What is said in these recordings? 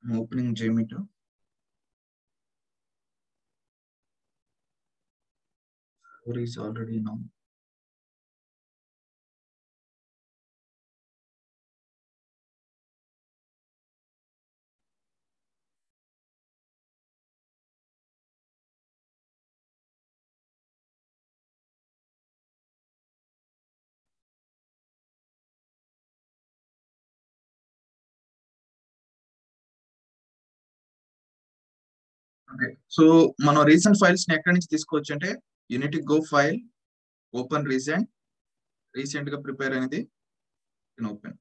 I'm opening JMeter. Server is already now. Okay. So మనం recent files ని ఎక్కడి నుంచి తీసుకోవచ్చు అంటే యూనిటీ గో ఫైల్ ఓపెన్ రీసెంట్ గా ప్రిపేర్ అనేది ఓపెన్.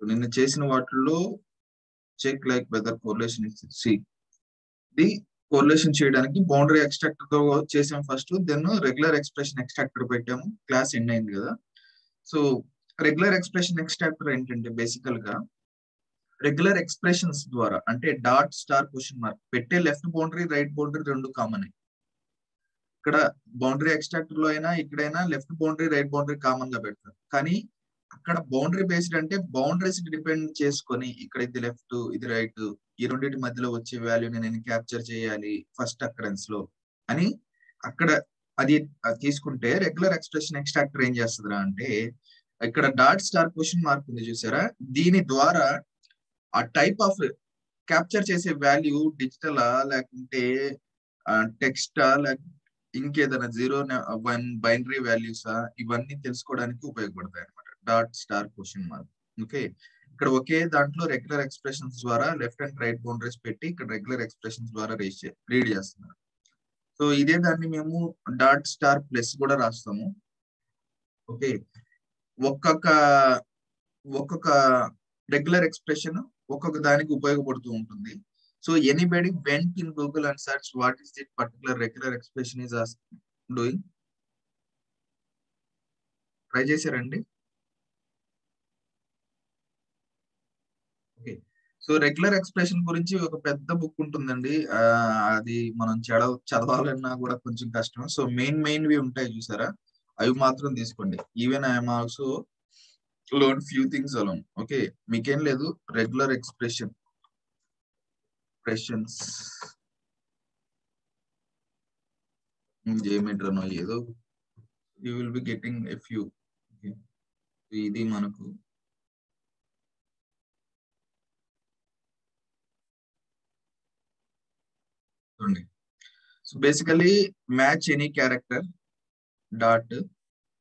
నిన్న చేసిన వాటిల్లో check like weather correlation the correlation చేయడానికి బౌండరీ ఎక్స్ట్రాక్టర్ తో చేసాం first, then regular expression extractor పెట్టాము, క్లాస్ ఎండ్ అయింది కదా. సో రెగ్యులర్ ఎక్స్ప్రెషన్ ఎక్స్ట్రాక్టర్ ఏంటంటే బేసికల్ గా రెగ్యులర్ ఎక్స్ప్రెషన్స్ ద్వారా అంటే డాట్ స్టార్ క్వశ్చన్ మార్క్ పెట్టే లెఫ్ట్ బౌండరీ రైట్ బౌండరీ రెండు కామన్. ఇక్కడ బౌండరీ ఎక్స్ట్రాక్టర్ లో అయినా ఇక్కడైనా left boundary right boundary common గా పెడతారు. కానీ అక్కడ బౌండరీ బేస్డ్ అంటే బౌండరీస్ డిపెండ్ చేసుకొని ఇక్కడ ఇది లెఫ్ట్ ఇది రైట్ ఈ రెండింటి మధ్యలో వచ్చే వాల్యూని నేను క్యాప్చర్ చేయాలి ఫస్ట్ అకరెన్స్ లో అని అక్కడ అది తీసుకుంటే రెగ్యులర్ ఎక్స్ప్రెషన్ ఎక్స్ట్రాక్టర్ ఏం చేస్తుందిరా అంటే ఇక్కడ డాట్ స్టార్ క్వశ్చన్ మార్క్ ఉంది చూసారా, దీని ద్వారా ఆ టైప్ ఆఫ్ క్యాప్చర్ చేసే వాల్యూ డిజిటలా లేకుంటే టెక్స్టా లేక ఇంకేదైనా 0, 1 బైనరీ వాల్యూసా ఇవన్నీ తెలుసుకోవడానికి ఉపయోగపడతాయి అనమాట dot star question mark. Okay, ఇక్కడ ఒకే దాంట్లో రెగ్యులర్ ఎక్స్ప్రెషన్స్ ద్వారా లెఫ్ట్ అండ్ రైట్ బౌండరీస్ పెట్టి ఇక్కడ రెగ్యులర్ ఎక్స్ప్రెషన్స్ ద్వారా రీడ్ చేస్తున్నారు. సో ఇదే దాన్ని మేము డాట్ స్టార్ ప్లస్ కూడా రాస్తాము. ఓకే, ఒక్కొక్క రెగ్యులర్ ఎక్స్ప్రెషన్ ఒక్కొక్క దానికి ఉపయోగపడుతూ ఉంటుంది. So anybody went in Google and search what is that particular regular expression is doing. Try చేశారండి? ఓకే, సో రెగ్యులర్ ఎక్స్ప్రెషన్ గురించి ఒక పెద్ద బుక్ ఉంటుందండి, అది మనం చదవాలన్నా కూడా కొంచెం కష్టం. సో మెయిన్వి ఉంటాయి చూసారా, అవి మాత్రం తీసుకోండి. Even I'm also learn few things alone. Okay, మీకేం లేదు, రెగ్యులర్ ఎక్స్ప్రెషన్స్ ఏమిట్రనో ఏదో you will be getting a few. ఇది మనకు చూడండి. So basically match any character dot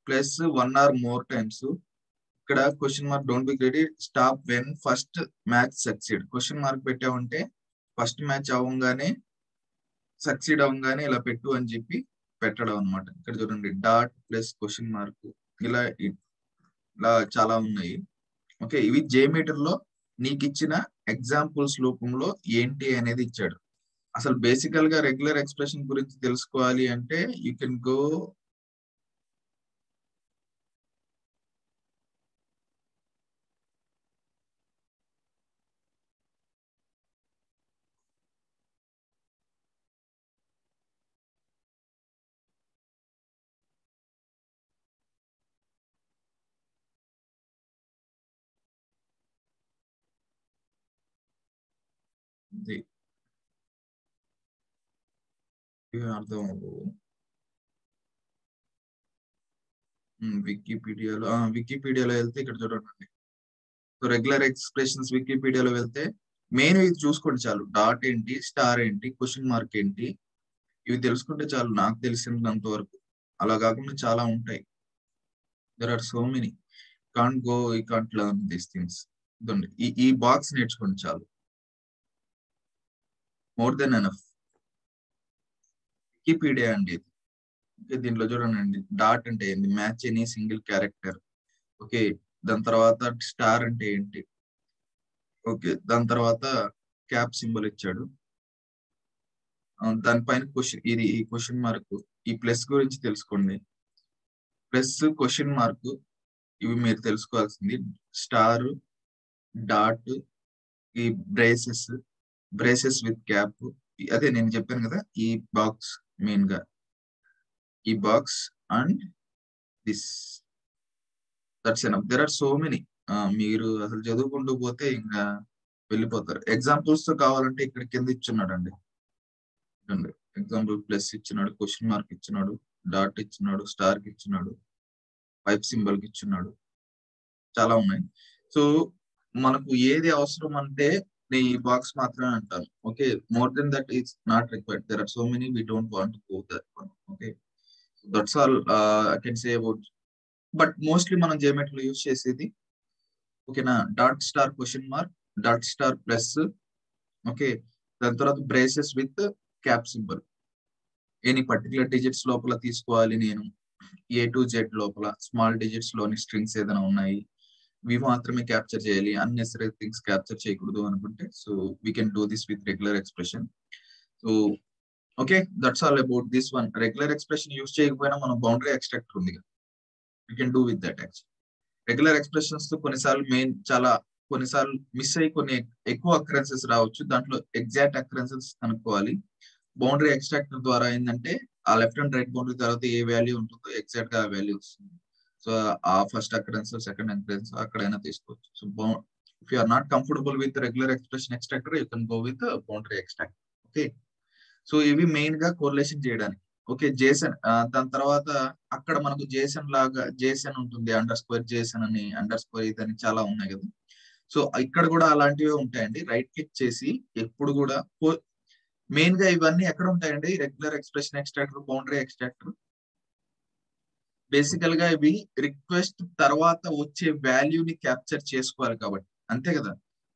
plus 1 or more times. ఇక్కడ question mark don't be greedy stop when first match succeed. Question mark పెట్టామంటే first match అవ్వగానే succeed అవ్వగానే ఇలా పెట్టు అని చెప్పి పెట్టడం అనమాట. ఇక్కడ చూడండి డాట్ ప్లస్ క్వశ్చన్ మార్క్ ఇలా చాలా ఉన్నాయి. ఓకే, ఇవి JMeter లో నీకు ఇచ్చిన ఎగ్జాంపుల్స్ రూపంలో ఏంటి అనేది ఇచ్చాడు. అసలు బేసికల్ గా రెగ్యులర్ ఎక్స్ప్రెషన్ గురించి తెలుసుకోవాలి అంటే యూ కెన్ గో అర్థం వికీపీడియాలో వెళ్తే ఇక్కడ చూడండి. సో రెగ్యులర్ ఎక్స్ప్రెషన్స్ వికీపీడియాలో వెళ్తే మెయిన్ ఇది చూసుకోండి చాలు. డాట్ ఏంటి, స్టార్ ఏంటి, క్వశ్చన్ మార్క్ ఏంటి, ఇవి తెలుసుకుంటే చాలు నాకు తెలిసినంత వరకు. అలా కాకుండా చాలా ఉంటాయి. There are so many, can't learn these things. ఈ బాక్స్ నేర్చుకోండి చాలు, మోర్ దెన్ ఎనఫ్. వికీపీడియా అండి ఇది. దీంట్లో చూడండి డాట్ అంటే ఏంటి, match any single character. Okay, దాని తర్వాత స్టార్ అంటే ఏంటి. ఓకే, దాని తర్వాత క్యాప్ సింబల్ ఇచ్చాడు, దానిపైన ఈ క్వశ్చన్ మార్క్, ఈ ప్లస్ గురించి తెలుసుకోండి. ప్లస్ క్వశ్చన్ మార్క్ ఇవి మీరు తెలుసుకోవాల్సింది. స్టార్, డాట్, ఈ బ్రేసెస్ విత్ క్యాప్, అదే నేను చెప్పాను కదా ఈ బాక్స్ మెయిన్ గా ఈ box and this that's enough. There are so many. మీరు అసలు చదువుకుంటూ పోతే ఇంకా వెళ్ళిపోతారు. ఎగ్జాంపుల్స్ తో కావాలంటే ఇక్కడ కింద ఇచ్చున్నాడండి. ఎగ్జాంపుల్ ప్లస్ ఇచ్చినాడు, క్వశ్చన్ మార్క్ ఇచ్చినాడు, డాట్ ఇచ్చినాడు, స్టార్ కి ఇచ్చినాడు, పైప్ సింబల్ కి ఇచ్చినాడు, చాలా ఉన్నాయి. సో మనకు ఏది అవసరం అంటే నేను ఈ బాక్స్ మాత్రమే అంటాను. Okay, more then that is not required. There are so many we don't want go that one. Okay, that's all I can say about. But mostly మనం జేమెట్ లో యూజ్ చేసేది ఓకేనా, dot star question mark, dot star plus, okay, దాని తర్వాత braces with cap symbol. Any particular digits లోపల తీసుకోవాలి నేను, A to Z లోపల స్మాల్ డిజిట్స్ లోని స్ట్రింగ్స్ ఏదైనా ఉన్నాయి ఇవి మాత్రమే క్యాప్చర్ చేయాలి, అన్నెసరీ థింగ్స్ క్యాప్చర్ చేయకూడదు అనుకుంటే so we can do this with regular expression. So okay, that's all about this one. Regular expression use చేయకపోయినా మనం బౌండరీ ఎక్స్ట్రాక్టర్ ఉంది, we can do with that. Actual regular expressions తో కొన్నిసార్లు కొన్నిసార్లు miss అయ్యి కొన్ని ఎక్కువ అకరెన్సెస్ రావచ్చు, దాంట్లో ఎగ్జాక్ట్ అకరెన్సెస్ కనుక్కోవాలి. బౌండరీ ఎక్స్ట్రాక్టర్ ద్వారా ఏంటంటే ఆ లెఫ్ట్ అండ్ రైట్ బౌండరీ తర్వాత ఏ వాల్యూ ఉంటుందో ఎగ్జాక్ట్ గా ఆ వాల్యూ వస్తుంది. సో ఆ ఫస్ట్ అకరెన్స్ సెకండ్ అకరెన్స్ అక్కడైనా తీసుకోవచ్చు. So if you are not comfortable with regular expression extractor you can go with boundary extractor. Okay, so ఇవి మెయిన్ గా కోరిలేషన్ చేయడానికి. ఓకే, జేసన్ దాని తర్వాత అక్కడ మనకు జేసన్ లాగా జేసన్ ఉంటుంది, అండర్ స్క్వేర్ జేసన్ అని, అండర్ స్క్వేర్ ఇదని చాలా ఉన్నాయి కదా. సో ఇక్కడ కూడా అలాంటివే ఉంటాయండి. రైట్ క్లిక్ చేసి ఎప్పుడు కూడా మెయిన్ గా ఇవన్నీ ఎక్కడ ఉంటాయండి, regular expression extractor, boundary extractor. బేసికల్ గా ఇవి రిక్వెస్ట్ తర్వాత వచ్చే వాల్యూని క్యాప్చర్ చేసుకోవాలి కాబట్టి, అంతే కదా.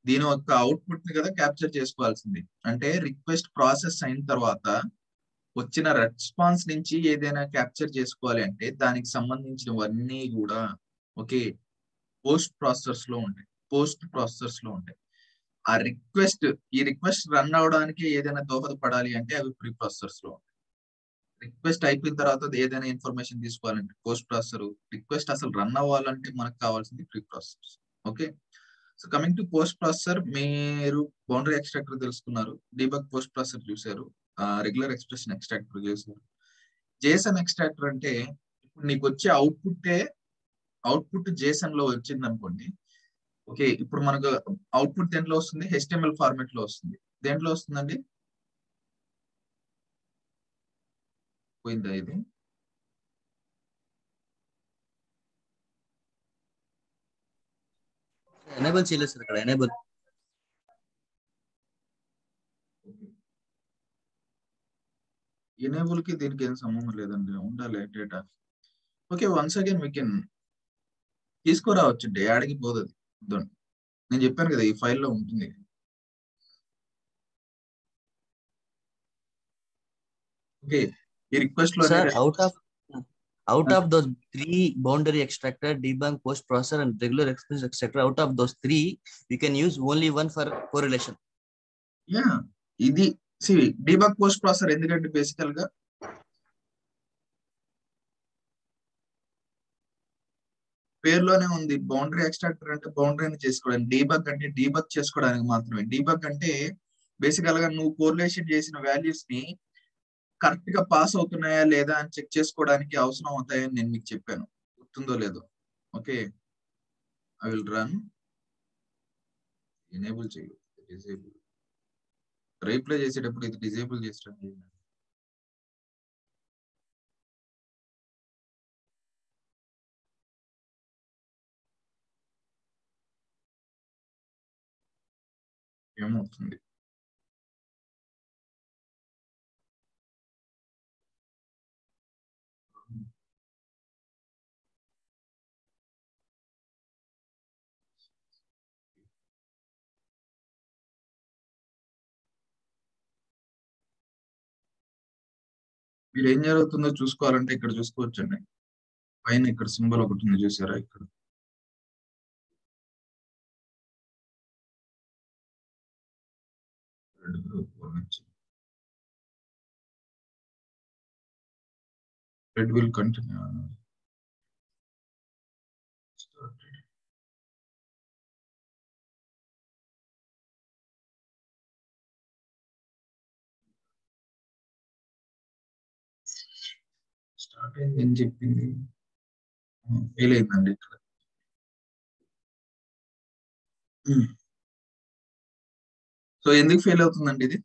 దీని యొక్క అవుట్పుట్ ని కదా క్యాప్చర్ చేసుకోవాల్సింది. అంటే రిక్వెస్ట్ ప్రాసెస్ అయిన తర్వాత వచ్చిన రెస్పాన్స్ నుంచి ఏదైనా క్యాప్చర్ చేసుకోవాలి అంటే దానికి సంబంధించినవన్నీ కూడా ఓకే పోస్ట్ ప్రాసెసర్స్ లో ఉంటాయి. ఈ రిక్వెస్ట్ రన్ అవడానికి ఏదైనా దోహదపడాలి అంటే అవి ప్రీ ప్రాసెసర్స్ లో ఉంటాయి. రిక్వెస్ట్ అయిపోయిన తర్వాత ఏదైనా ఇన్ఫర్మేషన్ తీసుకోవాలంటే పోస్ట్ ప్రాసెసర్. రిక్వెస్ట్ అసలు రన్ అవ్వాలంటే మనకు కావాల్సింది pre processors. Okay, so coming to post processor, మీరు బౌండరీ ఎక్స్ట్రాక్టర్ తెలుసుకున్నారు, డీబగ్ పోస్ట్ ప్రాసెసర్ చూసారు, రెగ్యులర్ ఎక్స్ప్రెషన్ ఎక్స్ట్రాక్టర్ చూసారు. జేసన్ ఎక్స్ట్రాక్టర్ అంటే ఇప్పుడు నీకు వచ్చే అవుట్పుట్ జేసన్ లో వచ్చింది అనుకోండి. ఓకే, ఇప్పుడు మనకు అవుట్పుట్ దేంట్లో వస్తుంది, HTML ఫార్మాట్ లో వస్తుంది. దేంట్లో వస్తుందండి, పోయిందా ఇది? ఎనేబుల్ చేయలేదు సార్ ఇక్కడ. ఎనేబుల్ ఎనేబుల్ కి దీనికి ఏం సంబంధం లేదండి, ఉండాలి data. Okay, once again we can తీసుకురావచ్చు, యాడికి పోదు అది. నేను చెప్పాను కదా ఈ ఫైల్లో ఉంటుంది. ఓకే, ఈ రిక్వెస్ట్ లో sir, out of those three boundary extractor, debug, post processor, and regular express extractor, out of those three, we can use only one for correlation. Yeah, ఇది డీబగ్ పోస్ట్ ప్రాసెసర్ ఎందుకంటే బేసికల్ గా పేరులోనే ఉంది. Boundary extractor అంటే బౌండరీని చేసుకోవడానికి, debug అంటే debug చేసుకోవడానికి మాత్రమే. డీబగ్ అంటే బేసికల్ గా నువ్వు కోరిలేషన్ చేసిన వాల్యూస్ ని కరెక్ట్ గా పాస్ అవుతున్నాయా లేదా అని చెక్ చేసుకోవడానికి అవసరం అవుతాయని నేను మీకు చెప్పాను, గుర్తుందో లేదో. Okay, I will run, enable చేయ, డిజేబుల్, రీప్లే చేసేటప్పుడు ఇది డిజేబుల్ చేసడం. ఏమవుతుంది, మీరు ఏం జరుగుతుందో చూసుకోవాలంటే ఇక్కడ చూసుకోవచ్చండి. పైన ఇక్కడ సింబల్ ఒకటి ఉంది చూసారా, ఇక్కడ రెడ్ విల్ కంటిన్యూ. స్టార్ట్ అయింది అని చెప్పింది. ఫెయిల్ అయిందండి ఇక్కడ. సో ఎందుకు ఫెయిల్ అవుతుందండి ఇది?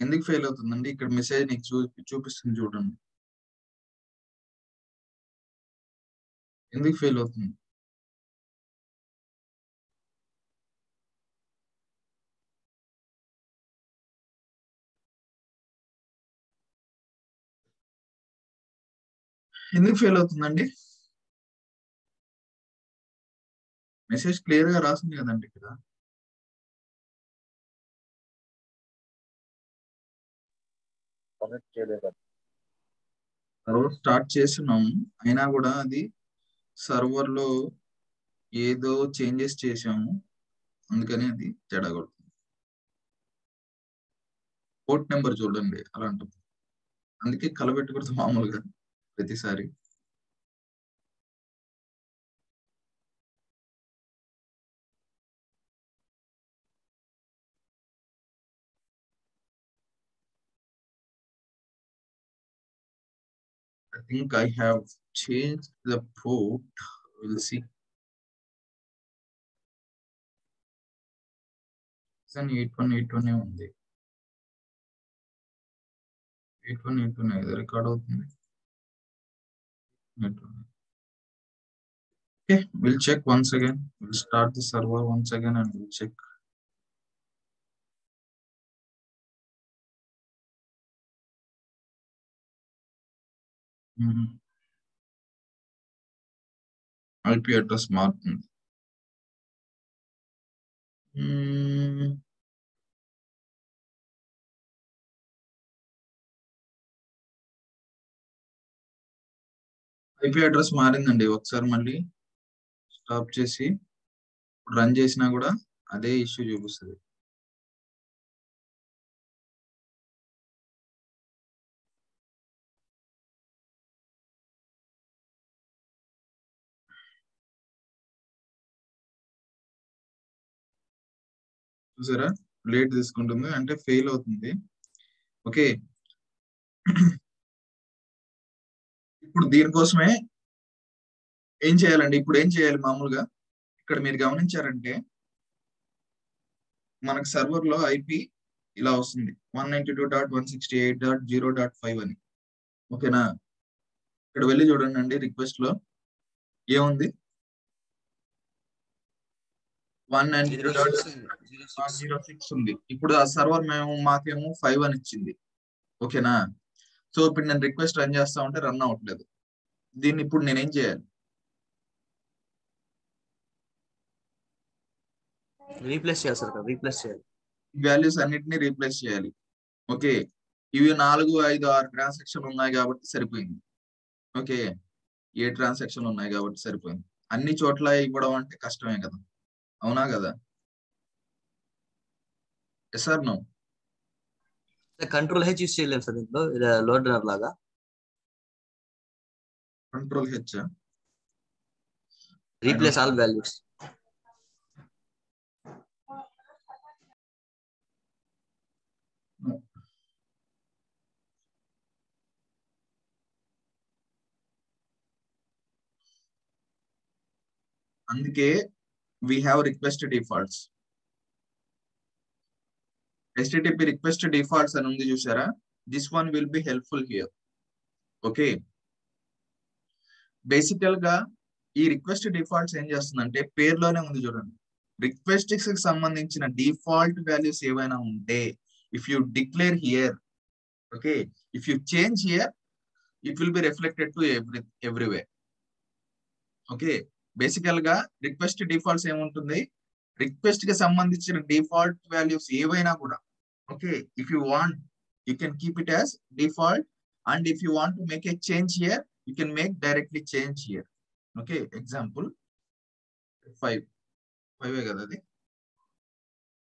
ఎందుకు ఫెయిల్ అవుతుందండి? ఇక్కడ మెసేజ్ నీకు చూపిస్తుంది చూడండి. ఎందుకు ఫెయిల్ అవుతుంది? ఎందుకు ఫెయిల్ అవుతుందండి? మెసేజ్ క్లియర్ గా రాసింది కదండి ఇక్కడ. సర్వర్ స్టార్ట్ చేస్తున్నాము, అయినా కూడా అది సర్వర్ లో ఏదో చేంజెస్ చేసాము, అందుకని అది తేడా కొడుతుంది. పోర్ట్ నెంబర్ చూడండి అలాంటప్పుడు, అందుకే కలబెట్టకూడదు మామూలుగా ప్రతిసారి. I think I have changed the port. We'll see. 8181 ఉంది. 8181 ఇది రికార్డ్ అవుతుంది. Okay, we'll check once again. We'll start the server once again and we'll check. IP address మారుతుంది. IP అడ్రస్ మారిందండి. ఒకసారి మళ్ళీ స్టాప్ చేసి రన్ చేసినా కూడా అదే ఇష్యూ చూపిస్తుంది. చూసారా, లేట్ తీసుకుంటుంది అంటే ఫెయిల్ అవుతుంది. ఓకే, ఇప్పుడు దీనికోసమే ఏం చేయాలండి? ఇప్పుడు ఏం చేయాలి? మామూలుగా ఇక్కడ మీరు గమనించారంటే మనకు సర్వర్ లో ఐపీ ఇలా వస్తుంది, 192.168.0.5 అని. ఓకేనా? ఇక్కడ వెళ్ళి చూడండి అండి, రిక్వెస్ట్ లో ఏముంది? 192.106 ఉంది. ఇప్పుడు ఆ సర్వర్ మాకేమో 5 అని ఇచ్చింది. ఓకేనా? సో ఇప్పుడు నేను రిక్వెస్ట్ రన్ చేస్తా ఉంటే రన్ అవ్వట్లేదు. దీన్ని ఇప్పుడు నేనేం చేయాలి? రీప్లేస్ చేయాలి సార్, రీప్లేస్ చేయాలి. వాల్యూస్ అన్నిటిని రీప్లేస్ చేయాలి. ఓకే, ఇవి 4, 5, 6 ట్రాన్సాక్షన్ ఉన్నాయి కాబట్టి సరిపోయింది. ఓకే, 7 ట్రాన్సాక్షన్ ఉన్నాయి కాబట్టి సరిపోయింది. అన్ని చోట్ల ఇవ్వడం అంటే కష్టమే కదా, అవునా కదా? Yes or no? Control H use చేయలేము సార్ దీంట్లో, లోడర్ లాగా. Control H, replace all values. అందుకే we have request defaults. HTTP request defaults అని ఉంది చూసారా? This one will be helpful here. Okay, బేసికల్ గా ఈ రిక్వెస్ట్ డిఫాల్ట్స్ ఏం చేస్తుందంటే పేరులోనే ఉంది చూడండి, రిక్వెస్ట్ కి సంబంధించిన డిఫాల్ట్ వాల్యూస్ ఏవైనా ఉంటే if you declare here, okay, if you change here, it will be reflected to everywhere. Okay, బేసికల్ గా రిక్వెస్ట్ డిఫాల్ట్స్ ఏముంటుంది? రిక్వెస్ట్ కి సంబంధించిన డిఫాల్ట్ వాల్యూస్ ఏవైనా కూడా, okay, if you want you can keep it as default, and if you want to make a change here you can make directly change here. Okay, example 5 కదా, అది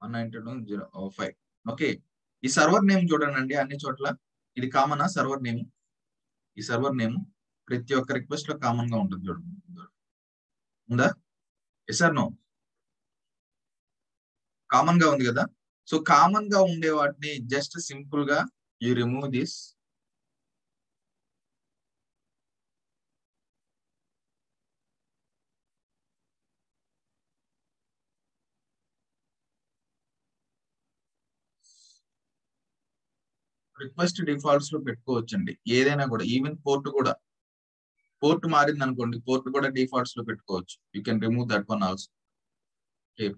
192.0.5. Okay, ఈ server name చూడండి అన్ని చోట్ల ఇది కామనా? Server name, ఈ server name ప్రతి ఒక్క రిక్వెస్ట్ లో కామన్ గా ఉంటుంది చూడండి, ఉందా? Yes or no? కామన్ గా ఉంది కదా. సో కామన్ గా ఉండే వాటిని జస్ట్ సింపుల్ గా You remove this. Request defaults లో పెట్టుకోవచ్చండి ఏదైనా కూడా, ఈవెన్ పోర్ట్ కూడా. పోర్ట్ మారింది అనుకోండి, పోర్ట్ కూడా డిఫాల్ట్స్ లో పెట్టుకోవచ్చు. You can remove that one also.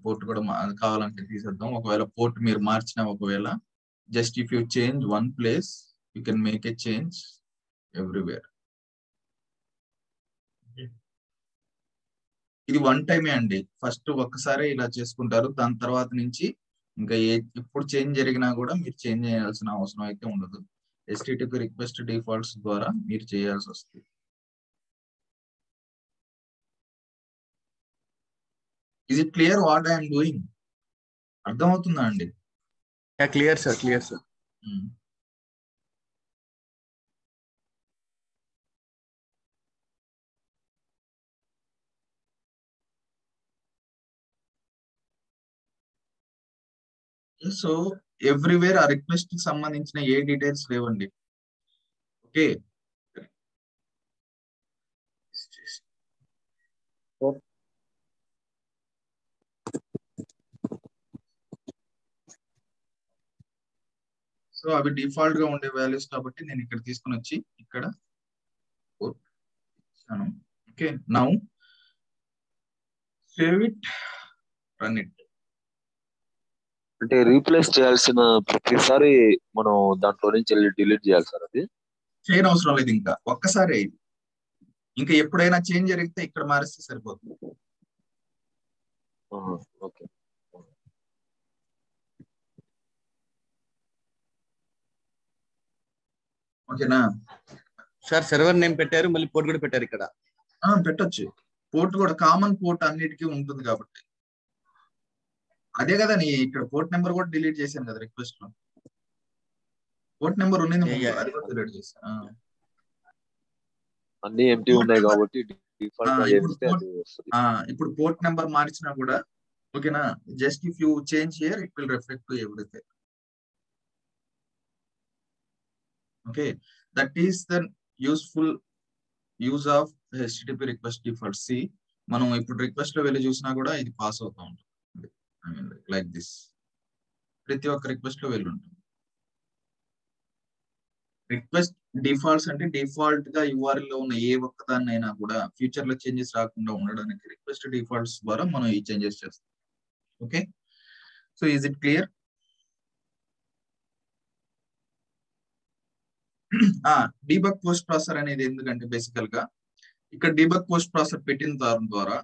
Port కూడా కావాలంటే తీసేద్దాం. ఒకవేళ పోర్ట్ మీరు మార్చిన, ఒకవేళ just if you change one place, you can make a change everywhere. ఇది వన్ టైమే అండి. ఫస్ట్ ఒక్కసారి ఇలా చేసుకుంటారు, దాని తర్వాత నుంచి ఇంకా ఎప్పుడు చేంజ్ జరిగినా కూడా మీరు చేంజ్ చేయాల్సిన అవసరం అయితే ఉండదు. HTTP రిక్వెస్ట్ డిఫాల్ట్స్ ద్వారా మీరు చేయాల్సి వస్తుంది. Is it clear what I'm doing? అర్థమవుతుందా అండి? Clear sir, clear sir. So everywhere ఆ రిక్వెస్ట్ కి సంబంధించిన ఏ డీటెయిల్స్ లేవండి. ఓకే, సో అవి డిఫాల్ట్ గా ఉండే వాల్యూస్ కాబట్టి నేను ఇక్కడ తీసుకుని వచ్చి ఇక్కడ ఇచ్చాను. Okay, now save it, run it. అంటే రీప్లేస్ చేయాల్సిన ప్రతిసారి మనం దాంట్లో నుంచి వెళ్ళి డిలీట్ చేయాలి సార్ అది? చేయని అవసరం లేదు, ఇంకా ఒక్కసారి. ఇంకా ఎప్పుడైనా చేంజ్ జరిగితే ఇక్కడ మారిస్తే సరిపోతుంది. ఓకే, ఓకేనా సార్? సర్వర్ నేమ్ పెట్టారు, మళ్ళీ పోర్ట్ కూడా పెట్టారు ఇక్కడ. పెట్టొచ్చు. పోర్ట్ కూడా కామన్ పోర్ట్ అన్నిటికీ ఉంటుంది కాబట్టి. అదే కదా, నీ ఇక్కడ పోర్ట్ నెంబర్ కూడా డిలీట్ చేశాను కదా రిక్వెస్ట్ లో. పోర్ట్ నెంబర్ ఉన్నది ముందు, అది కూడా డిలీట్ చేశాను. అన్ని ఎంటీ ఉన్నాయి కాబట్టి డిఫాల్ట్ గా చేస్తే అది వస్తుంది. ఇప్పుడు పోర్ట్ నెంబర్ మార్చినా కూడా ఓకేనా, just if you change here it will reflect to everything. Okay, that is the useful use of HTTP request default. సి మనం ఇప్పుడు రిక్వెస్ట్ లో వెళ్ళి చూసినా కూడా ఇది పాస్ అవుతా ఉంటుంది. ఐ మీన్ లైక్ దిస్, ప్రతి ఒక్క రిక్వెస్ట్ లో వెళ్ళి ఉంటుంది. రిక్వెస్ట్ డిఫాల్ట్స్ అంటే డిఫాల్ట్ గా URL లో ఉన్న ఏ ఒక్కదాన్ని అయినా కూడా ఫ్యూచర్ లో చేంజెస్ రాకుండా ఉండడానికి రిక్వెస్ట్ డిఫాల్ట్స్ ద్వారా మనం ఈ చేంజెస్ చేస్తాం. Okay, so is it clear? Debug post processor అనేది ఎందుకంటే బేసికల్ గా ఇక్కడ డీబగ్ పోస్ట్ ప్రాసెసర్ పెట్టిన ద్వారా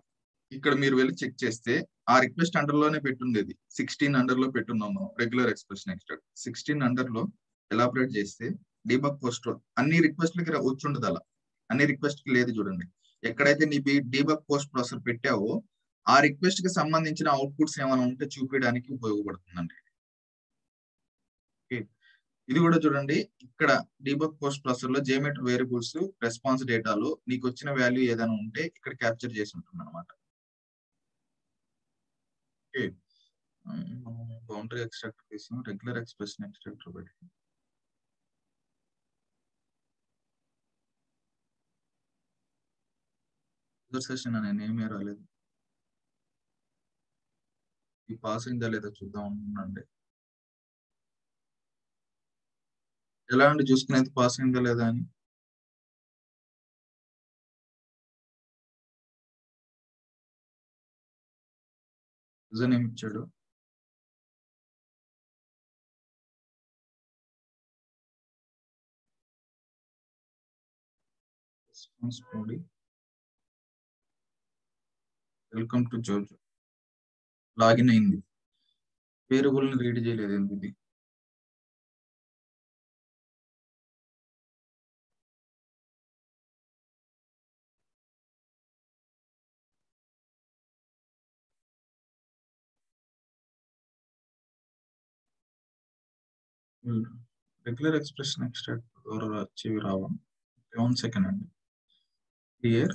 ఇక్కడ మీరు వెళ్ళి చెక్ చేస్తే ఆ రిక్వెస్ట్ అండర్ లోనే పెట్టుండేది. 16 అండర్ లో పెట్టున్నాము రెగ్యులర్ ఎక్స్ప్రెషన్ ఎక్స్ట్రాక్ట్. 16 అండర్ లో ఎలాబరేట్ చేస్తే డీబగ్ పోస్ట్ అన్ని రిక్వెస్ట్లకి వచ్చి ఉండదు. అలా అన్ని రిక్వెస్ట్ కి లేదు. చూడండి, ఎక్కడైతే నీ డీబగ్ పోస్ట్ ప్రాసెసర్ పెట్టావో ఆ రిక్వెస్ట్ కి సంబంధించిన అవుట్పుట్స్ ఏమైనా ఉంటే చూపించడానికి ఉపయోగపడుతుందండి. ఇది కూడా చూడండి, ఇక్కడ డీబగ్ పోస్ట్ ప్రాసెసర్ లో JMeter వేరియబుల్స్ రెస్పాన్స్ డేటాలో నీకు వచ్చిన వాల్యూ ఏదైనా ఉంటే ఇక్కడ క్యాప్చర్ చేసి ఉంటుంది అనమాట. ఓకే, బౌండరీ ఎక్స్ట్రాక్టర్ చేసాం, రెగ్యులర్ ఎక్స్ప్రెషన్ ఎక్స్ట్రాక్టర్ పెట్టి సెషన్ అనే నేమే రాలేదు. ఈ పాస్ అయిందా లేదా చూద్దాం అనుకున్నాండి. ఎలా అండి చూసుకునేది పాస్ అయిందా లేదా అని? యూజర్ నేమ్ ఇచ్చాడు, response body welcome to Jojo, login అయింది. వేరియబుల్ ని రీడ్ చేయలేదు ఎందుకు? రెగ్యులర్ ఎక్స్ప్రెషన్ ఎక్స్ట్రాక్ట్ ద్వారా వచ్చేవి రావా? 1 సెకండ్ అండి. Here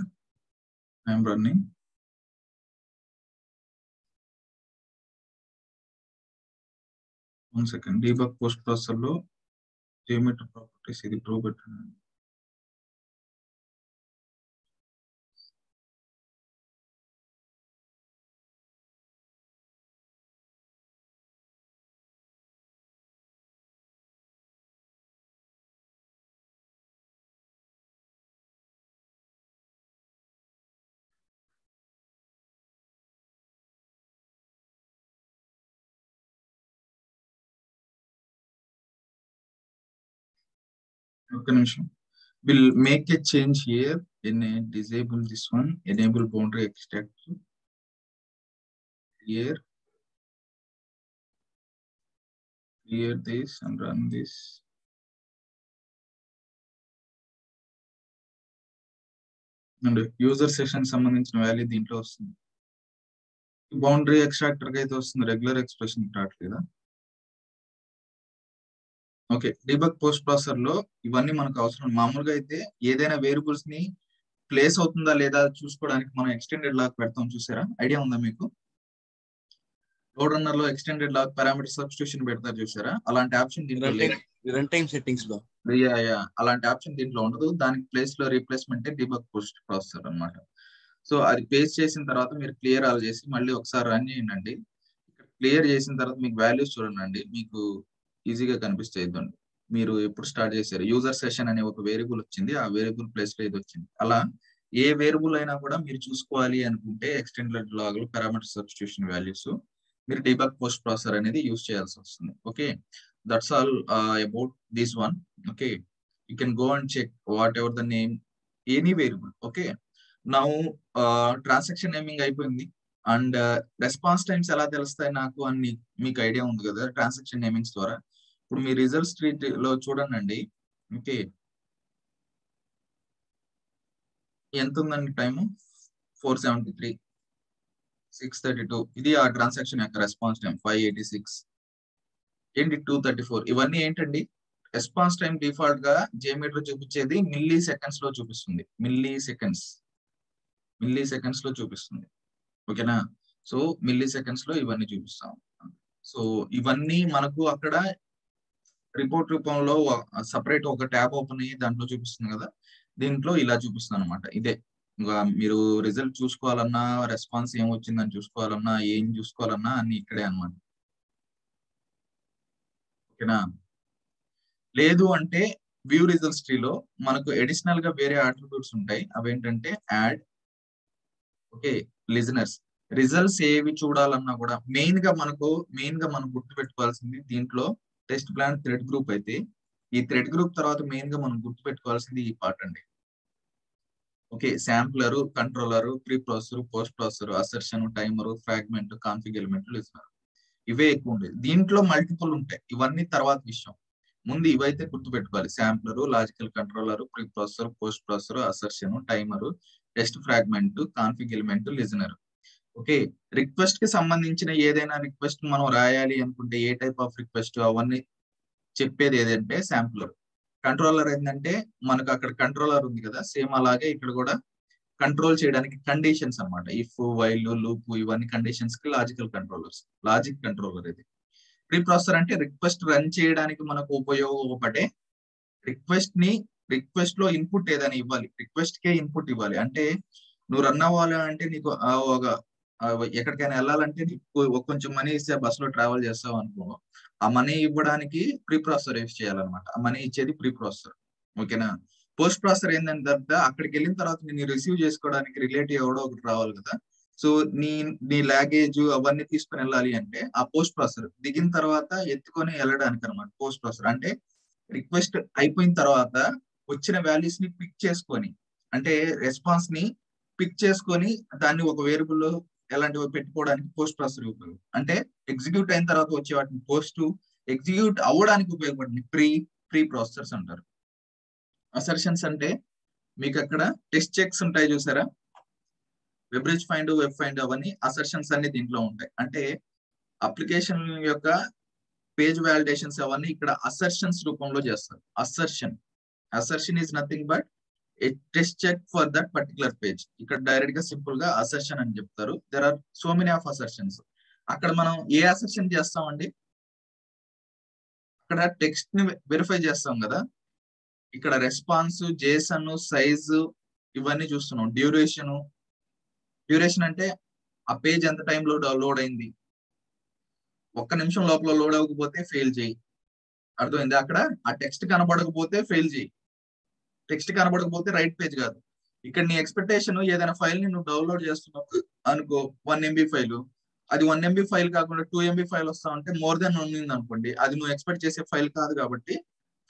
I'm running. One second. Debug post processor లో Geometry properties ఇది ప్రూవ్ పెట్టండి. ఒక్క నిమిషం. We'll make a change here in a disable this one, enable boundary extractor here, clear this and run this. And user session సంబంధించిన value దీంట్లో వస్తుంది. Boundary extractor కి అయితే వస్తుంది, రెగ్యులర్ ఎక్స్ప్రెషన్ రావట్లేదా? ఓకే, డీబగ్ పోస్ట్ ప్రాసెసర్ లో ఇవన్నీ మనకు అవసరం. మామూలుగా అయితే ఏదైనా వేరియబుల్స్ ని ప్లేస్ అవుతుందా లేదా చూసుకోవడానికి మనం ఎక్స్టెండెడ్ లాగ్ పెడతాం, చూసారా? ఐడియా ఉందా మీకు? లోడ్ రన్నర్ లో ఎక్స్టెండెడ్ లాగ్ పారామీటర్ సబ్స్టిట్యూషన్ పెడతారు, చూసారా? అలాంటి ఆప్షన్ దీంట్లో లేదు. రన్ టైం సెట్టింగ్స్ లో అలాంటి ఆప్షన్ దీంట్లో ఉండదు. దానికి ప్లేస్ లో రీప్లేస్మెంట్ డీబగ్ పోస్ట్ ప్రాసెసర్ అన్నమాట. సో అది పేస్ట్ చేసిన తర్వాత మీరు క్లియర్ ఆల్ చేసి మళ్ళీ ఒకసారి రన్ చేయండి. క్లియర్ చేసిన తర్వాత మీకు వాల్యూస్ చూడండి, మీకు ఈజీగా కనిపిస్తాయి. మీరు ఎప్పుడు స్టార్ట్ చేశారు? యూజర్ సెషన్ అనే ఒక వేరియబుల్ వచ్చింది, ఆ వేరియబుల్ ప్లేస్ లో ఇది వచ్చింది. అలా ఏ వేరియబుల్ అయినా కూడా మీరు చూసుకోవాలి అనుకుంటే ఎక్స్టెండెడ్ లాగ్ లో పారామీటర్ సబ్స్టిట్యూషన్ వాల్యూస్ మీరు డీబగ్ పోస్ట్ ప్రాసెసర్ అనేది యూజ్ చేయాల్సి వస్తుంది. Okay, that's all about this one. Okay, you can go and check whatever the name any variable. Okay, now transaction naming అయిపోయింది. And response times ఎలా తెలుస్తాయి నాకు అని మీకు ఐడియా ఉంది కదా ట్రాన్సాక్షన్ నేమింగ్స్ ద్వారా. ఇప్పుడు మీ రిజల్ట్ స్ట్రీట్ లో చూడండి. ఓకే, ఎంత ఉందండి టైము? 473, 632. ఇది ఆ ట్రాన్సాక్షన్ యొక్క రెస్పాన్స్ టైం. 586 ఏంటి 234. ఇవన్నీ ఏంటండి? రెస్పాన్స్ టైం డిఫాల్ట్ గా జేమీటర్ చూపించేది మిల్లీ సెకండ్స్ లో చూపిస్తుంది. మిల్లీ సెకండ్స్ లో చూపిస్తుంది. ఓకేనా? సో మిల్లీ సెకండ్స్ లో ఇవన్నీ చూపిస్తాం. సో ఇవన్నీ మనకు అక్కడ రిపోర్ట్ రూపంలో సపరేట్ ఒక ట్యాబ్ ఓపెన్ అయ్యి దాంట్లో చూపిస్తుంది కదా, దీంట్లో ఇలా చూపిస్తుంది అనమాట. ఇదే ఇంకా మీరు రిజల్ట్ చూసుకోవాలన్నా, రెస్పాన్స్ ఏం వచ్చిందని చూసుకోవాలన్నా, ఏం చూసుకోవాలన్నా అన్ని ఇక్కడే అనమాట. ఓకేనా? లేదు అంటే వ్యూ రిజల్ట్స్ ట్రీలో మనకు అడిషనల్ గా వేరే అట్రిబ్యూట్స్ ఉంటాయి. అవేంటంటే యాడ్, ఓకే, లిజనర్స్. రిజల్ట్స్ ఏవి చూడాలన్నా కూడా మెయిన్ గా మనం గుర్తుపెట్టుకోవాల్సింది దీంట్లో టెస్ట్ ప్లాన్ థ్రెడ్ గ్రూప్ అయితే, ఈ థ్రెడ్ గ్రూప్ తర్వాత మెయిన్ గా మనం గుర్తుపెట్టుకోవాల్సింది ఈ పార్ట్ అండి. Okay, sampler, controller, pre processor, post processor, assertion, timer, fragment, config element, listener. ఇవే ఎక్కువ ఉంటాయి. దీంట్లో మల్టిపుల్ ఉంటాయి, ఇవన్నీ తర్వాత విషయం. ముందు ఇవైతే గుర్తుపెట్టుకోవాలి: sampler, logical controller, pre processor, post processor, assertion, timer, test fragment, config element, listener. Okay, request కి సంబంధించిన ఏదైనా రిక్వెస్ట్ మనం రాయాలి అనుకుంటే ఏ టైప్ ఆఫ్ రిక్వెస్ట్ అవన్నీ చెప్పేది ఏదంటే శాంప్లర్. కంట్రోలర్ ఏంటంటే మనకు అక్కడ కంట్రోలర్ ఉంది కదా, సేమ్ అలాగే ఇక్కడ కూడా కంట్రోల్ చేయడానికి కండిషన్స్ అన్నమాట. ఇఫ్, వైల్, లూప్, ఇవన్నీ కండిషన్స్ కి లాజికల్ కంట్రోలర్స్. లాజిక్ కంట్రోలర్ ఇది. ప్రీ ప్రాసెసర్ అంటే రిక్వెస్ట్ రన్ చేయడానికి మనకు ఉపయోగపడే రిక్వెస్ట్ లో ఇన్పుట్ ఏదైనా ఇవ్వాలి, రిక్వెస్ట్ కే ఇన్పుట్ ఇవ్వాలి. అంటే నువ్వు రన్ అవ్వాలి అంటే నీకు ఎక్కడికైనా వెళ్ళాలంటే నీకు కొంచెం మనీ ఇస్తే బస్ లో ట్రావెల్ చేస్తావు అనుకో, ఆ మనీ ఇవ్వడానికి ప్రీ ప్రాసెసర్ యూస్ చేయాలన్నమాట. ఆ మనీ ఇచ్చేది ప్రీ ప్రాసెసర్. ఓకేనా? పోస్ట్ ప్రాసెసర్ ఏంటంటే అక్కడికి వెళ్ళిన తర్వాత నేను రిసీవ్ చేసుకోవడానికి రిలేటివ్ ఎవడో ఒకటి రావాలి కదా. సో నీ లాగేజ్ అవన్నీ తీసుకుని వెళ్ళాలి అంటే ఆ పోస్ట్ ప్రాసెసర్ దిగిన తర్వాత ఎత్తుకొని వెళ్ళడానికి అనమాట. పోస్ట్ ప్రాసెసర్ అంటే రిక్వెస్ట్ అయిపోయిన తర్వాత వచ్చిన వాల్యూస్ ని పిక్ చేసుకొని, అంటే రెస్పాన్స్ ని పిక్ చేసుకొని దాన్ని ఒక వేరియబుల్ లో ఎలాంటివి పెట్టుకోవడానికి పోస్ట్ ప్రాసెసర్ ఉపయోగం. అంటే ఎగ్జిక్యూట్ అయిన తర్వాత వచ్చే వాటిని పోస్ట్, ఎగ్జిక్యూట్ అవ్వడానికి ఉపయోగపడింది ప్రీ ప్రాసెసర్స్ అంటారు. అసర్షన్స్ అంటే మీకు అక్కడ టెస్ట్ చెక్స్ ఉంటాయి చూసారా, వెబ్రిడ్జ్ ఫైండ్, వెబ్ ఫైండ్, అవన్నీ అసర్షన్స్ అన్ని దీంట్లో ఉంటాయి. అంటే అప్లికేషన్ యొక్క పేజ్ వాలిడేషన్స్ అవన్నీ ఇక్కడ అసర్షన్స్ రూపంలో చేస్తారు. Assertion is nothing but a test check for that particular page. ఇక్కడ డైరెక్ట్ గా సింపుల్ గా అసర్షన్ అని చెప్తారు. There are so many of assertions. అక్కడ మనం ఏ అసర్షన్ చేస్తామండి? ఇక్కడ టెక్స్ట్ ని వెరిఫై చేస్తాం కదా, ఇక్కడ రెస్పాన్స్, జేసన్, సైజు ఇవన్నీ చూస్తున్నాం. డ్యూరేషన్ అంటే ఆ పేజ్ ఎంత టైంలో లోడ్ అయింది, 1 నిమిషం లోపల లోడ్ అవ్వకపోతే ఫెయిల్ చేయి. అర్థమైంది? అక్కడ ఆ టెక్స్ట్ కనబడకపోతే ఫెయిల్ చేయి. టెక్స్ట్ కనబడకపోతే రైట్ పేజ్ కాదు. ఇక్కడ నీ ఎక్స్పెక్టేషన్ ఏదైనా ఫైల్ ని నువ్వు డౌన్లోడ్ చేస్తున్నావు అనుకో, 1 MB ఫైల్, అది 1 MB ఫైల్ కాకుండా 2 MB ఫైల్ వస్తా ఉంటే మోర్ దెన్ ఉంది అనుకోండి, అది నువ్వు ఎక్స్పెక్ట్ చేసే ఫైల్ కాదు కాబట్టి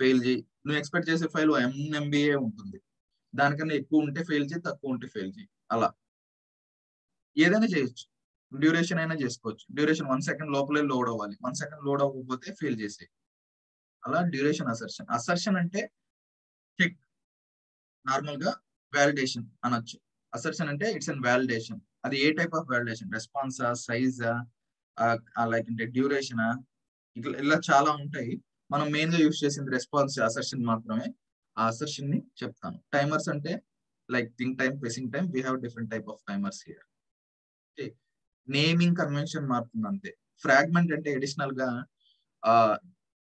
ఫెయిల్ చేయి. నువ్వు ఎక్స్పెక్ట్ చేసే ఫైల్ MB ఉంటుంది, దానికన్నా ఎక్కువ ఉంటే ఫెయిల్ చేయి, తక్కువ ఉంటే ఫెయిల్ చేయి. అలా ఏదైనా చేయొచ్చు, డ్యూరేషన్ అయినా చేసుకోవచ్చు. డ్యూరేషన్ 1 సెకండ్ లోపలే లోడ్ అవ్వాలి, 1 సెకండ్ లోడ్ అవ్వకపోతే ఫెయిల్ చేసేయి. అలా డ్యూరేషన్ అసర్షన్. అసర్షన్ అంటే చెక్, నార్మల్ గా వ్యాలిడేషన్ అనొచ్చు. అసర్షన్ అంటే ఇట్స్ అన్ వ్యాలిడేషన్. అది ఏ టైప్ ఆఫ్ వ్యాలిడేషన్, రెస్పాన్సా, సైజా, లైక్ అంటే డ్యూరేషనా, ఇలా చాలా ఉంటాయి. మనం మెయిన్ గా యూస్ చేసింది రెస్పాన్స్ అసర్షన్ మాత్రమే. ఆ అసర్షన్ ని చెప్తాను. టైమర్స్ అంటే like think time, pressing time, we have different type of timers here. Naming convention మారుతుంది అంతే. ఫ్రాగ్మెంట్ అంటే అడిషనల్ గా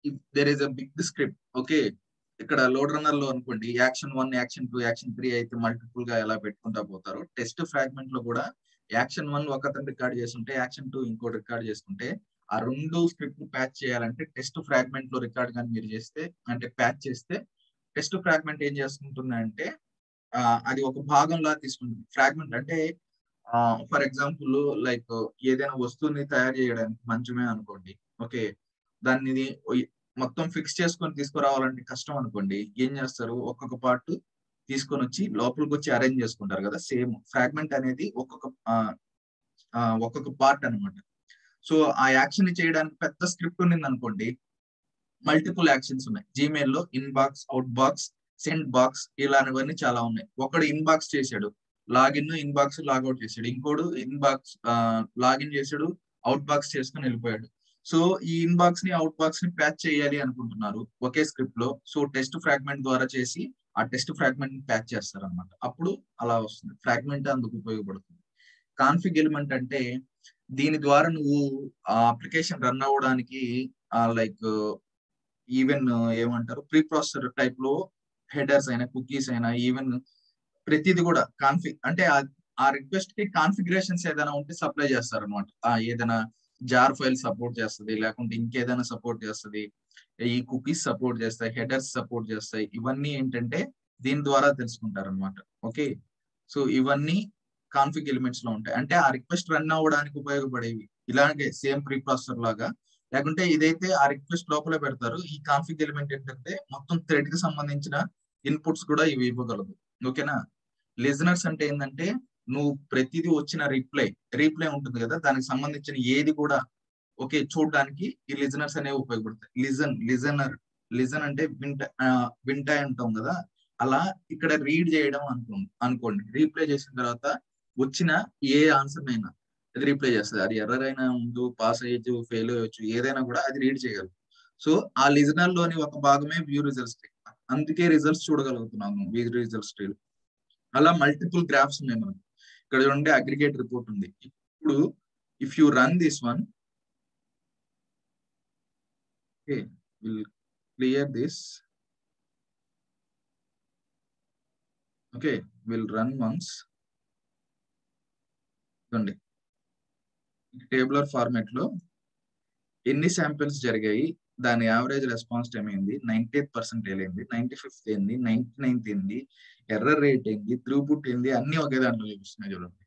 if there is a big script, okay, ఇక్కడ లోడ్ రన్నర్ లో అనుకోండి యాక్షన్ 1, యాక్షన్ 2, యాక్షన్ 3 అయితే మల్టిపుల్ గా ఎలా పెట్టుకుంటా పోతారు. టెస్ట్ ఫ్రాగ్మెంట్ లో కూడా యాక్షన్ 1 ఒకతను రికార్డ్ చేస్తుంటే యాక్షన్ 2 ఇంకోటి రికార్డ్ చేసుకుంటే ఆ 2 స్క్రిప్ట్ ప్యాచ్ చేయాలంటే టెస్ట్ ఫ్రాగ్మెంట్ లో రికార్డ్ కానీ మీరు చేస్తే, అంటే ప్యాచ్ చేస్తే, టెస్ట్ ఫ్రాగ్మెంట్ ఏం చేసుకుంటుంది అంటే అది ఒక భాగంలా తీసుకుంటుంది. ఫ్రాగ్మెంట్ అంటే ఫర్ ఎగ్జాంపుల్ లైక్ ఏదైనా వస్తువుని తయారు చేయడానికి మంచమే అనుకోండి, ఓకే, దాన్ని మొత్తం ఫిక్స్ చేసుకొని తీసుకురావాలంటే కష్టం అనుకోండి, ఏం చేస్తారు, ఒక్కొక్క పార్ట్ తీసుకొని వచ్చి లోపలికి వచ్చి అరేంజ్ చేసుకుంటారు కదా. సేమ్ ఫ్రాగ్మెంట్ అనేది ఒక్కొక్క పార్ట్ అనమాట. సో ఆ యాక్షన్ ని చేయడానికి పెద్ద స్క్రిప్ట్ ఉంది అనుకోండి, మల్టిపుల్ యాక్షన్స్ ఉన్నాయి. జీమెయిల్ లో inbox, out box, send box ఇలాంటివన్నీ చాలా ఉన్నాయి. ఒకడు ఇన్బాక్స్ చేశాడు, లాగిన్, ఇన్బాక్స్ లాగౌట్ చేశాడు, ఇంకోడు ఇన్బాక్స్ లాగిన్ చేశాడు, అవుట్ బాక్స్ చేసుకుని వెళ్ళిపోయాడు. సో ఈ ఇన్బాక్స్ ని, అవుట్ బాక్స్ ని ప్యాచ్ చేయాలి అనుకుంటున్నారు ఒకే స్క్రిప్ట్ లో. సో టెస్ట్ ఫ్రాగ్మెంట్ ద్వారా చేసి ఆ టెస్ట్ ఫ్రాగ్మెంట్ ని ప్యాచ్ చేస్తారు అనమాట. అప్పుడు అలా వస్తుంది. ఫ్రాగ్మెంట్ అందుకు ఉపయోగపడుతుంది. కాన్ఫిగ్ ఎలిమెంట్ అంటే దీని ద్వారా నువ్వు ఆ అప్లికేషన్ రన్ అవ్వడానికి లైక్ ఈవెన్ ఏమంటారు, ప్రీ ప్రాసెసర్ టైప్ లో హెడర్స్ అయినా, కుకీస్ అయినా, ఈవెన్ ప్రతిది కూడా కాన్ఫిగ్ అంటే ఆ రిక్వెస్ట్ కి కాన్ఫిగరేషన్స్ ఏదైనా ఉంటే సప్లై చేస్తారు అనమాట. ఏదైనా జార్ ఫైల్ సపోర్ట్ చేస్తుంది, లేకుంటే ఇంకేదైనా సపోర్ట్ చేస్తుంది, ఈ కుకీస్ సపోర్ట్ చేస్తాయి, హెడర్స్ సపోర్ట్ చేస్తాయి. ఇవన్నీ ఏంటంటే దీని ద్వారా తెలుసుకుంటారు అనమాట. ఓకే, సో ఇవన్నీ కాన్ఫిగ్ ఎలిమెంట్స్ లో ఉంటాయి. అంటే ఆ రిక్వెస్ట్ రన్ అవ్వడానికి ఉపయోగపడేవి. ఇలాగే సేమ్ ప్రీ ప్రాసెసర్ లాగా. లేకుంటే ఇదైతే ఆ రిక్వెస్ట్ లోపలే పెడతారు. ఈ కాన్ఫిగ్ ఎలిమెంట్ ఏంటంటే మొత్తం థ్రెడ్ కి సంబంధించిన ఇన్పుట్స్ కూడా ఇవి ఇవ్వగలదు. ఓకేనా. లిజనర్స్ అంటే ఏంటంటే నువ్వు ప్రతిదీ వచ్చిన రీప్లై ఉంటుంది కదా, దానికి సంబంధించిన ఏది కూడా ఓకే చూడడానికి ఈ లిజనర్స్ అనేవి ఉపయోగపడతాయి. లిజన్ అంటే వింటాయి అంటాం కదా, అలా ఇక్కడ రీడ్ చేయడం అనుకోండి. రీప్లై చేసిన తర్వాత వచ్చిన ఏ ఆన్సర్ అయినా అది రీప్లై చేస్తుంది. అది ఎర్రర్ అయినా ముందు పాస్ అయ్యొచ్చు, ఫెయిల్ అయ్యొచ్చు, ఏదైనా కూడా అది రీడ్ చేయగలదు. సో ఆ లిజనర్ లోని ఒక భాగమే వ్యూ రిజల్ట్స్ ట్రీ. అందుకే రిజల్ట్స్ చూడగలుగుతున్నాము వ్యూ రిజల్ట్స్ ట్రీ. అలా మల్టిపుల్ గ్రాఫ్స్ ఉన్నాయి మనకు. ఇక్కడ చూడండి అగ్రిగేట్ రిపోర్ట్ ఉంది. ఇప్పుడు if you run this one, okay, will clear this. Okay, will run once. చూడండి టేబులర్ ఫార్మాట్ లో ఎన్ని శాంపిల్స్ జరిగాయి, దాని యావరేజ్ రెస్పాన్స్ టైం ఏంది, 98% ఏంది, 95th ఏంది, 99th ఏంది, ఎర్రర్ రేట్ ఏంది, త్రూపుట్ ఏంది, అన్ని ఒకే దాంట్లో చూపిస్తున్నాయి. చూడండి,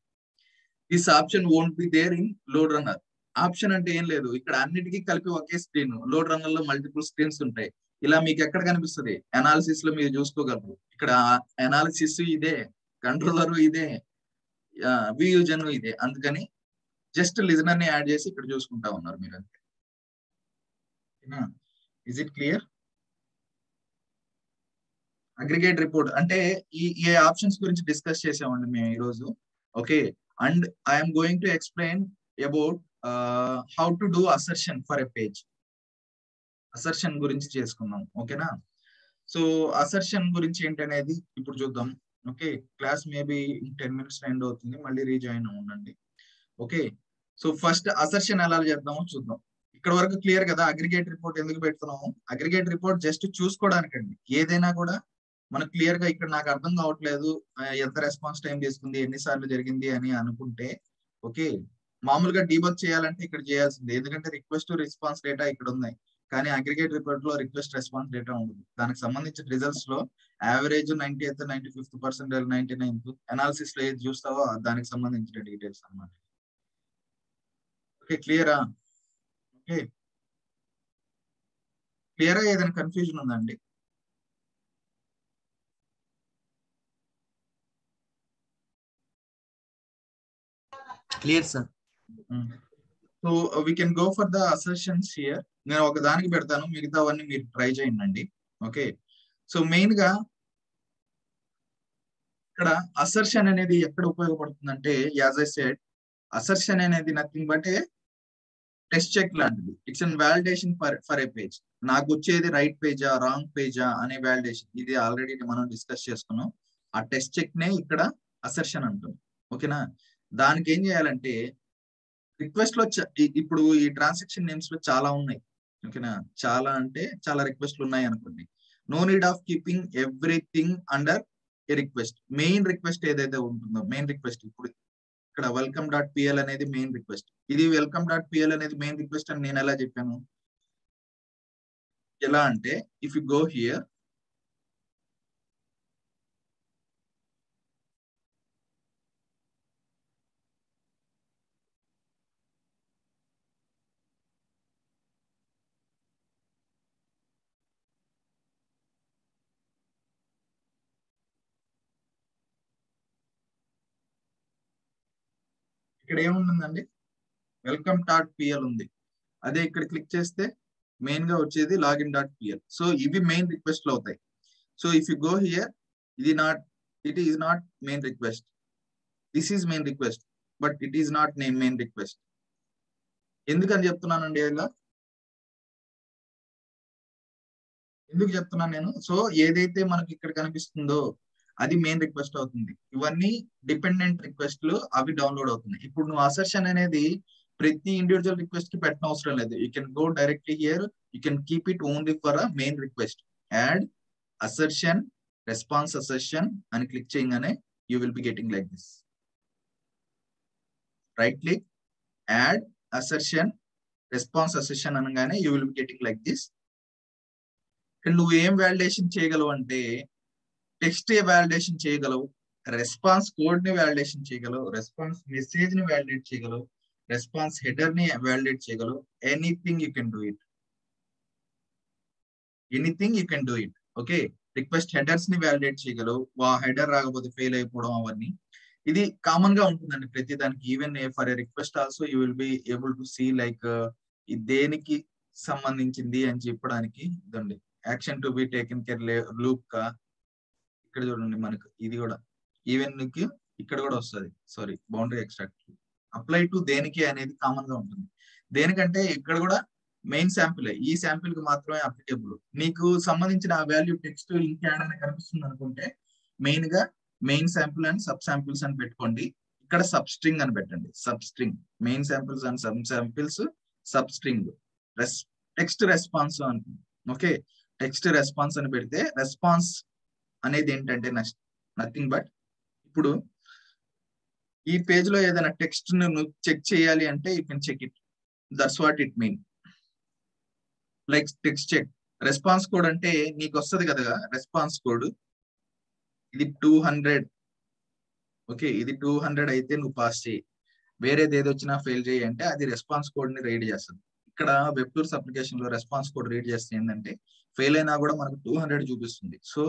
this option won't be there in load runner. Option అంటే ఏం లేదు, ఇక్కడ అన్నిటికీ కలిపి ఒకే స్క్రీన్. లోడ్ రన్నర్ లో మల్టిపుల్ స్క్రీన్స్ ఉంటాయి. ఇలా మీకు ఎక్కడ కనిపిస్తుంది, అనాలిసిస్ లో మీరు చూసుకోగలరు. ఇక్కడ అనాలిసిస్ ఇదే, కంట్రోలర్ ఇదే, వ్యూజన్ ఇదే. అందుకని జస్ట్ లిజనర్ ని యాడ్ చేసి ఇక్కడ చూసుకుంటా ఉన్నారు మీరు అంతే. Is it clear? Aggregate report అంటే ఈ ఆప్షన్స్ గురించి డిస్కస్ చేసామండి మేము ఈరోజు. Okay, and I'm going to explain about how to do assertion for a page. Assertion గురించి చేసుకున్నాం. ఓకేనా. సో అసర్షన్ గురించి ఏంటనేది ఇప్పుడు చూద్దాం. Okay, class maybe 10 minutes end అవుతుంది, మళ్ళీ రీజాయిన్ అవ్వండి. ఓకే, సో ఫస్ట్ అసర్షన్ ఎలా చేద్దామో చూద్దాం. ఇక్కడ వరకు క్లియర్ కదా? అగ్రిగేట్ రిపోర్ట్ ఎందుకు పెడుతున్నాము? అగ్రిగేట్ రిపోర్ట్ జస్ట్ చూసుకోవడానికండి. ఏదైనా కూడా మనకు క్లియర్ గా ఇక్కడ నాకు అర్థం కావట్లేదు, ఎంత రెస్పాన్స్ టైం తీసుకుంది, ఎన్నిసార్లు జరిగింది అని అనుకుంటే ఓకే, మామూలుగా డీబగ్ చేయాలంటే ఇక్కడ చేయాల్సింది, ఎందుకంటే రిక్వెస్ట్ రెస్పాన్స్ డేటా ఇక్కడ ఉన్నాయి. కానీ అగ్రిగేట్ రిపోర్ట్ లో రిక్వెస్ట్ రెస్పాన్స్ డేటా ఉండదు. దానికి సంబంధించిన రిజల్ట్స్ లో average 90th 95th percentage 99th analysis లో ఏది చూస్తావో దానికి సంబంధించిన డీటెయిల్స్ అన్నమాట. ఓకే క్లియరా? ఓకే క్లియరా? ఏదైనా కన్ఫ్యూజన్ ఉందండి? Clear sir. So we can go for the assertions here. నేను ఒక దానికి పెడతాను, మిగతావన్నీ మీరు ట్రై చేయండి. ఓకే సో మెయిన్ గా ఇక్కడ అసర్షన్ అనేది ఎక్కడ ఉపయోగపడుతుందంటే, యాజ్ ఐ సెడ్, అసర్షన్ అనేది nothing but a test check లాంటిది. It's an validation for a page. నాకు వచ్చేది రైట్ పేజా రాంగ్ పేజా అనే వాలిడేషన్. ఇది ఆల్రెడీ మనం డిస్కస్ చేసుకున్నాం. ఆ టెస్ట్ చెక్ నే ఇక్కడ అసర్షన్ అంటాం. ఓకేనా? దానికి ఏం చేయాలంటే, రిక్వెస్ట్ లో ఇప్పుడు ఈ ట్రాన్సాక్షన్ నేమ్స్ లో చాలా ఉన్నాయి. ఓకేనా? చాలా అంటే చాలా రిక్వెస్ట్లు ఉన్నాయి అనుకోండి. No need of keeping everything under a request. Main request ఏదైతే ఉంటుందో, మెయిన్ రిక్వెస్ట్ ఇప్పుడు ఇక్కడ welcome.pl అనేది మెయిన్ రిక్వెస్ట్. ఇది welcome.pl అనేది మెయిన్ రిక్వెస్ట్ అని నేను ఎలా చెప్పాను? ఎలా అంటే, ఇఫ్ యు గో హియర్, ఇక్కడ ఏముంటుందండి? welcome.pl ఉంది. అదే ఇక్కడ క్లిక్ చేస్తే మెయిన్ గా వచ్చేది login.pl. సో ఇవి మెయిన్ రిక్వెస్ట్లు అవుతాయి. So if you go here, it is not main request. This is main request but it is not main request. ఎందుకని చెప్తున్నానండి ఇలా? ఎందుకు చెప్తున్నాను నేను? సో ఏదైతే మనకి ఇక్కడ కనిపిస్తుందో అది మెయిన్ రిక్వెస్ట్ అవుతుంది. ఇవన్నీ డిపెండెంట్ రిక్వెస్ట్లు, అవి డౌన్లోడ్ అవుతున్నాయి. ఇప్పుడు నువ్వు అసర్షన్ అనేది ప్రతి ఇండివిజువల్ రిక్వెస్ట్ కి పెట్టిన అవసరం లేదు. You can go directly here, you can keep it only for a main request. Add assertion response assertion అని క్లిక్ చేయగానే you will be getting like this. Right click, add assertion response assertion అనగానే you will be getting like this. నువ్వు ఏం validation చేయగలవు అంటే, text validation చేయగలవు, response code ని validation చేయగలవు, రెస్పాన్స్ మెసేజ్ ని వాలిడేట్ చేయగలవు, రెస్పాన్స్ హెడర్ ని వాలిడేట్ చేయగలవు. Anything you can do it. Anything you can do it. Okay, request headers ని వాలిడేట్ చేయగలవు. హెడర్ రాకపోతే ఫెయిల్ అయిపోవడం అవన్నీ ఇది కామన్ గా ఉంటుందండి ప్రతి దానికి. Even for a request also you will be able to see like దేనికి సంబంధించింది అని చెప్పడానికి. ఇదండి action to be taken care loop కా. ఇక్కడ చూడండి మనకు ఇది కూడా ఈవెన్ కి ఇక్కడ కూడా వస్తుంది. Sorry, boundary extract apply to దేనికి అనేది కామన్ గా ఉంటుంది. దేనికంటే ఇక్కడ కూడా మెయిన్ శాంపిల్, ఈ శాంపిల్ కి మాత్రమే అప్లికేబుల్. నీకు సంబంధించిన ఆ వాల్యూ టెక్స్ట్ ఇంకేమైనా కనిపిస్తుంది అనుకుంటే మెయిన్ గా main sample and sub samples అని పెట్టుకోండి. ఇక్కడ సబ్ స్ట్రింగ్ అని పెట్టండి. Sub string, main samples and sub samples, sub string text response అనుకుంది. ఓకే, టెక్స్ట్ రెస్పాన్స్ అని పెడితే రెస్పాన్స్ అనేది ఏంటంటే నథింగ్ బట్, ఇప్పుడు ఈ పేజ్ లో ఏదైనా టెక్స్ట్ ను చెక్ చేయాలి అంటే you can check it. That's what it mean. Like text check. Response code అంటే నీకు వస్తుంది కదా రెస్పాన్స్ కోడ్, ఇది 200. ఓకే, ఇది 200 అయితే నువ్వు పాస్ చేయి, వేరేది ఏది వచ్చినా ఫెయిల్ చేయి అంటే అది రెస్పాన్స్ కోడ్ ని రీడ్ చేస్తుంది. ఇక్కడ వెబ్ టూల్స్ అప్లికేషన్ లో రెస్పాన్స్ కోడ్ రీడ్ చేస్తే ఏంటంటే ఫెయిల్ అయినా కూడా మనకు 200 చూపిస్తుంది. సో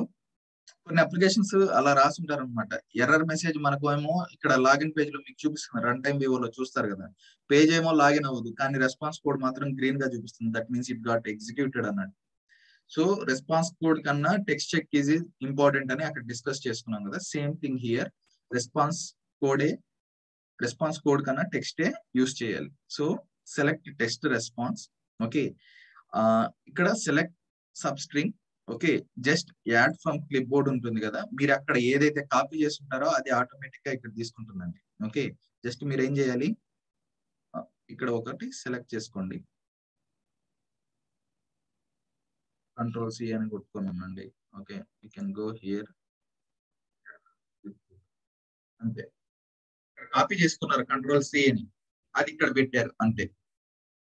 కొన్ని అప్లికేషన్స్ అలా రాసుంటారు అనమాట. ఎర్రర్ మెసేజ్ మనకు ఏమో ఇక్కడ లాగిన్ పేజ్ లో మీకు చూపిస్తుంది, రన్ టైమ్ వివోలో చూస్తారు కదా, పేజ్ ఏమో లాగిన్ అవ్వదు కానీ రెస్పాన్స్ కోడ్ మాత్రం గ్రీన్ గా చూపిస్తుంది. That means it got executed అన్నట్టు. సో రెస్పాన్స్ కోడ్ కన్నా టెక్స్ట్ చెక్ ఈజ్ ఇంపార్టెంట్ అని అక్కడ డిస్కస్ చేసుకున్నాం కదా. Same thing here, response code కన్నా టెక్స్టే యూస్ చేయాలి. So select text response. Okay, ఇక్కడ select substring. Okay, just add from clipboard ఉంటుంది కదా, మీరు అక్కడ ఏదైతే కాపీ చేస్తుంటారో అది ఆటోమేటిక్ గా ఇక్కడ తీసుకుంటుందండి. ఓకే, జస్ట్ మీరు ఏం చేయాలి, ఇక్కడ ఒకటి సెలెక్ట్ చేసుకోండి. కంట్రోల్ సి అని కొట్టుకున్నానండి. Okay, you can go here. అంతే, కాపీ చేసుకున్నారు కంట్రోల్ సి అని, అది ఇక్కడ పెట్టారు అంతే.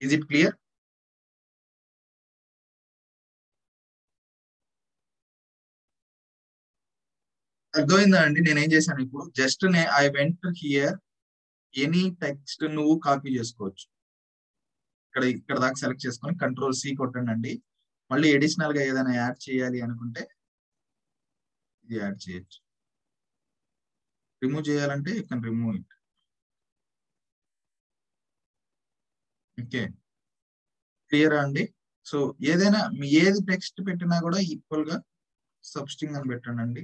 Is it clear? అర్థమైందా అండి? నేనేం చేశాను ఇప్పుడు, just I went here, any text నువ్వు కాపీ చేసుకోవచ్చు. ఇక్కడ దాకా సెలెక్ట్ చేసుకొని కంట్రోల్ సి కొట్టండి అండి. మళ్ళీ అడిషనల్ గా ఏదైనా యాడ్ చేయాలి అనుకుంటే ఇది యాడ్ చేయొచ్చు. రిమూవ్ చేయాలంటే you can remove it. Okay, క్లియరా అండి? సో ఏదైనా ఏది టెక్స్ట్ పెట్టినా కూడా ఈక్వల్ గా సబ్స్ట్రింగ్ అని పెట్టండి.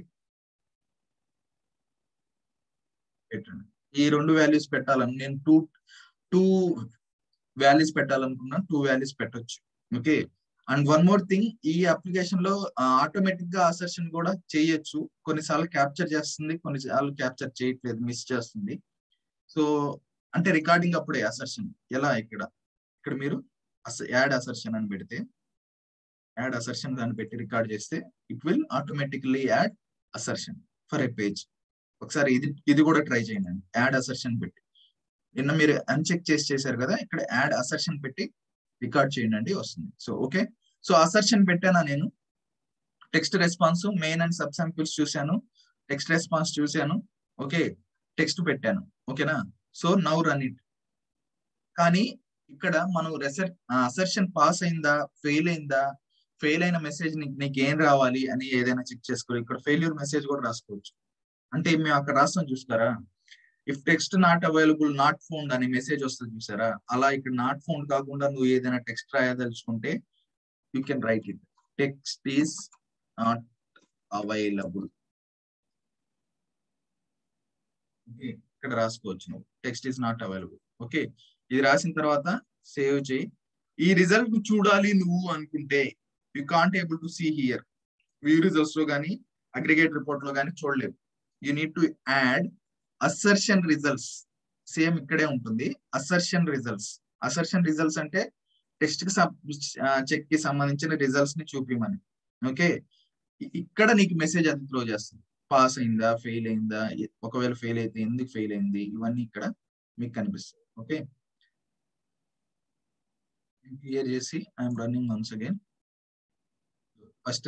పెట్టండి. ఈ 2 వాల్యూస్ పెట్టాలని నేను టూ వాల్యూస్ పెట్టాలనుకున్నాను, 2 వాల్యూస్ పెట్టొచ్చు. Okay, and one more thing, ఈ అప్లికేషన్ లో ఆటోమేటిక్ గా అసర్షన్ కూడా చేయొచ్చు. కొన్నిసార్లు క్యాప్చర్ చేస్తుంది, కొన్నిసార్లు క్యాప్చర్ చేయట్లేదు, మిస్ చేస్తుంది. సో అంటే రికార్డింగ్ అప్పుడే అసర్షన్ ఎలా, ఇక్కడ మీరు యాడ్ అసర్షన్ అని పెడితే, యాడ్ అసర్షన్ అని పెట్టి రికార్డ్ చేస్తే it will automatically add assertion for a page. ఒకసారి ఇది కూడా ట్రై చేయండి, యాడ్ అసర్షన్ పెట్టి. నిన్న మీరు అన్చెక్ చేశారు కదా, ఇక్కడ యాడ్ అసర్షన్ పెట్టి రికార్డ్ చేయండి, వస్తుంది. సో ఓకే, సో అసర్షన్ పెట్టానా నేను, text response main and sub samples చూశాను, టెక్స్ట్ రెస్పాన్స్ చూశాను. ఓకే, టెక్స్ట్ పెట్టాను. ఓకేనా? So now run it. కానీ ఇక్కడ మనం అసర్షన్ పాస్ అయిందా, ఫెయిల్ అయిందా, ఫెయిల్ అయిన మెసేజ్ నీకు ఏం రావాలి అని ఏదైనా చెక్ చేసుకోవాలి. ఇక్కడ ఫెయిల్యూర్ మెసేజ్ కూడా రాసుకోవచ్చు. అంటే మేము అక్కడ రాస్తాం చూస్తారా, if text not available, not found అనే మెసేజ్ వస్తుంది చూసారా, అలా ఇక్కడ నాట్ ఫౌండ్ కాకుండా నువ్వు ఏదైనా టెక్స్ట్ రాయదలుచుకుంటే you can write it, text is not available. Okay, ఇక్కడ రాసుకోవచ్చు నువ్వు, text is not available. Okay, ఇది రాసిన తర్వాత సేవ్ చేయి. ఈ రిజల్ట్ చూడాలి నువ్వు అనుకుంటే you can't able to see here, view results లో కానీ అగ్రిగేట్ రిపోర్ట్ లో కానీ చూడలేవు. You need to add assertion results. Same ఇక్కడే ఉంటుంది, అసర్షన్ రిజల్ట్స్. అసర్షన్ రిజల్ట్స్ అంటే టెక్స్ట్ కి చెక్ కి సంబంధించిన రిజల్ట్స్ ని చూపిమని. ఓకే, ఇక్కడ నీకు మెసేజ్ అది త్రో చేస్తుంది, పాస్ అయిందా, ఫెయిల్ అయిందా, ఒకవేళ ఫెయిల్ అయితే ఎందుకు ఫెయిల్ అయింది, ఇవన్నీ ఇక్కడ మీకు కనిపిస్తాయి. ఓకే, క్లియర్ చేసి I'm running once again. First